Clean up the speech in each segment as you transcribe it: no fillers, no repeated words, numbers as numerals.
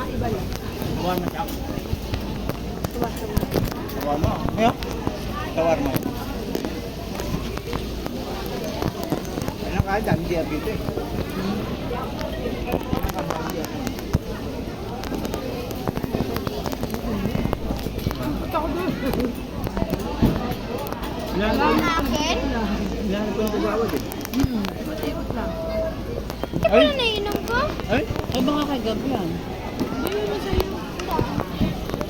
Iba lang. Shawarma siya. Tuwas-tuwas. Shawarma. Ngayon? Shawarma. Ano ka dyan? Hindi abito eh. Punta ko doon. Ilan Ang akin? ko yung kagawad eh. Matikot lang. Di ba yung nainom ko? Ay? Ay, baka kagabi yan. Hindi naman sa'yo.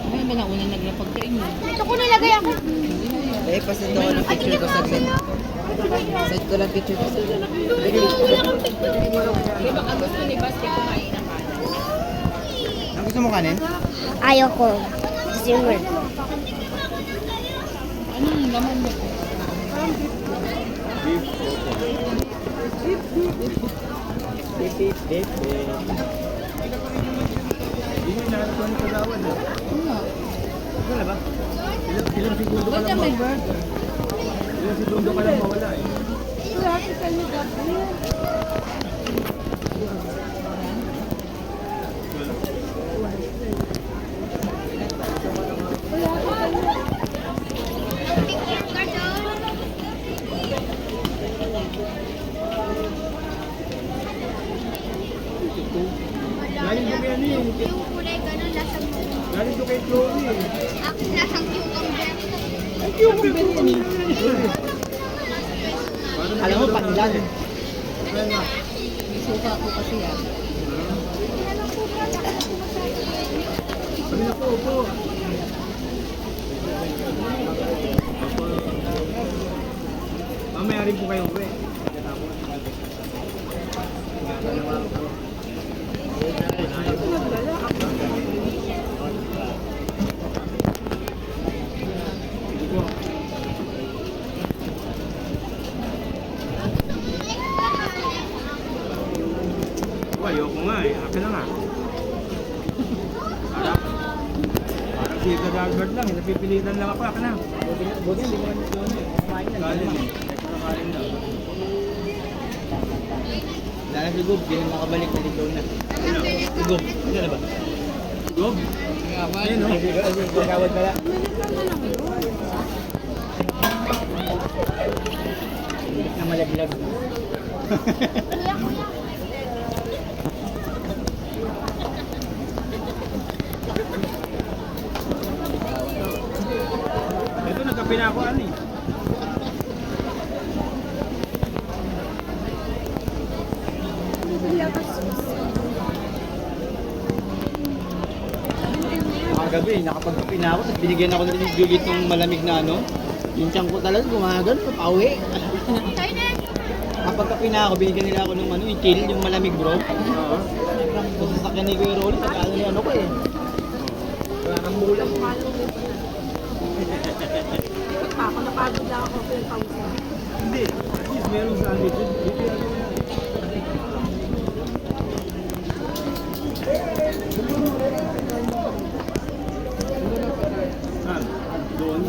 Ay, ba na unang naglapag sa inyo? Dito ko nilagay ako. Eh, pasend ako ng picture ko sa bed. Send ko lang picture ko sa bed. Di ba ka gusto ni Basti kumain ng kanin? Ang gusto mo kanin? Ayaw ko. Simmer. Ano yung laman mo? Beef. Beef. Hindi mo inahanap ko ng kagawad eh. Ano? Wala ba? Ilang segundo ka Ba't lang yan may ba? burger? Ilang segundo ka lang mawala eh. Wala si Kanye Gabi. Galing ko kaya niya. Yung kulay ganun, lasang Galing ko kay Chloe eh. akin lasang cucumber. Alam mo, pandan. May suka ko kasi yan. Sabi na po, opo. Mamaya rin po kayo uwi. Ayoko nga eh. Akin na nga. Parang si Gadagard lang. Napipilitan lang ako. Akin na. Buti hindi mo kumain na. Kanin eh. Kanin na. Lala si Gub, hindi na makabalik na ligaw na. Si Gub, ano na ba? Gob. Ayun no? Kagawad pala. Na malaglag. Ito nagkape na ako ani. Kagabi, nakapagkape na ako, tapos binigyan ako ng gigit ng malamig na ano. Yung tiyan ko talaga, gumagano, pauwi. Kapag kape na ako, binigyan nila ako ng ano, yung chill, yung malamig bro. Oo. Sa sasakyan ni Kuya Rolly, nag-ano ni ano ko eh. Wala kang mulam. Ako napagod lang ako kung pausa. Hindi. At least meron sa amin. Dito yan. Saan? Doon.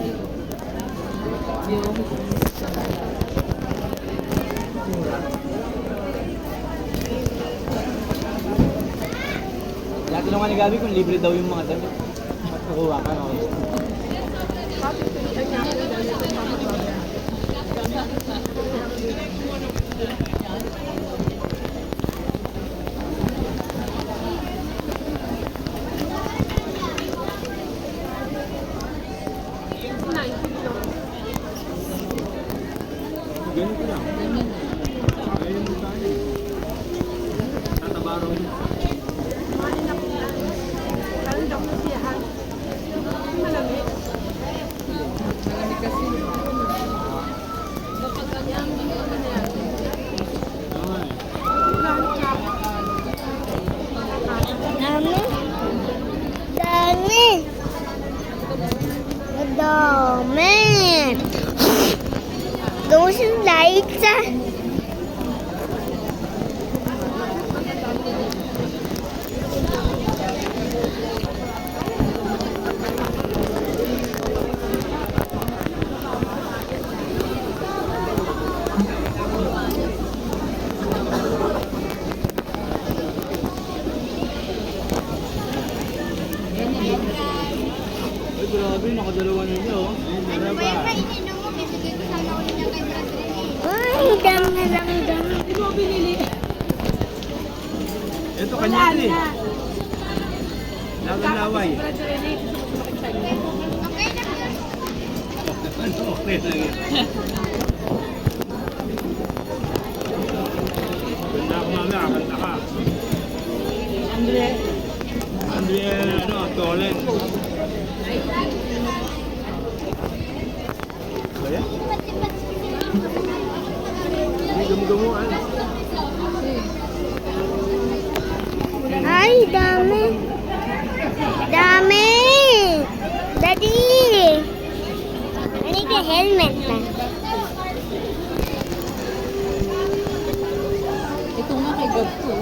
Dati nung ni Gabi kung libre daw yung mga damit. At kukuha ka, okay. Bakit pinitan niya ako dahil ito mamagawa. Ganito lang. Ayun mo tayo. Tatabaro yun. Kumain ako yan. Karoon daw na siyahan. Malamig. Malamig kasi. Kapag ganyan, hindi ko na yan. Oo nga eh. Ulan siya. Dami. Dami. Dami. Those lights. Grabe, nakadalawa na niya, oh. Ano ba yung kainin mo? Kasi ko sana ulit ng kay Brazil. Ay, dami na lang dami. Hindi mo binili. Ito, Wala kanya eh. na. Lawan-laway. Brother Rene, gusto mo sumakit sa'yo. Okay na po. Ano, okay lang yun. Ganda ako mamaya, kanta ka. Andre. Andre, ano, Tolen. Kaya? Hindi gamu-gamuan. Ay, dami. Dami. Daddy. I need a helmet na. Ito nga kay Gab ko.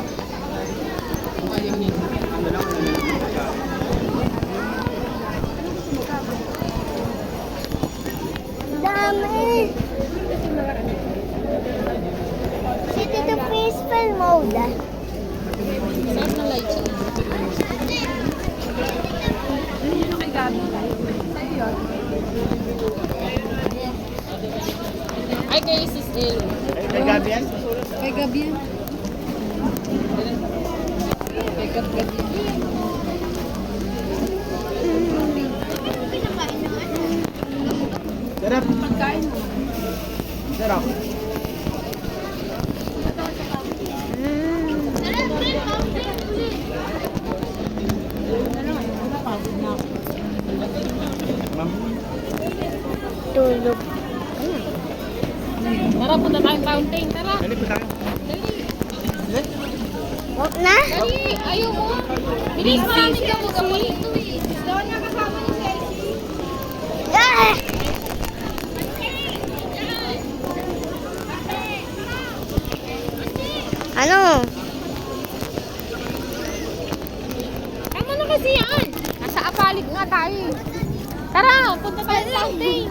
Kung ayaw niya. Ano lang, ano lang. Dami. Sit into peaceful mode. Saan na light siya? Yun yung kay Gabi. Sa'yo yun. Ay, kay Sis El. Kay Gabi yan? Kay Gab yan. Kay Gab yan. Sarap. Pagkain mo. Sarap. Ma'am. Tulog. Tara, punta tayong fountain. Tara. Dali po tayo. Huwag na? Dali, ayaw mo. Bilis, maraming ka mo dito eh. Doon niya kasama ni Chelsea. Ah! Ano? Tama na kasi yan. Nasa apalit nga tayo. Tara, punta tayong fountain.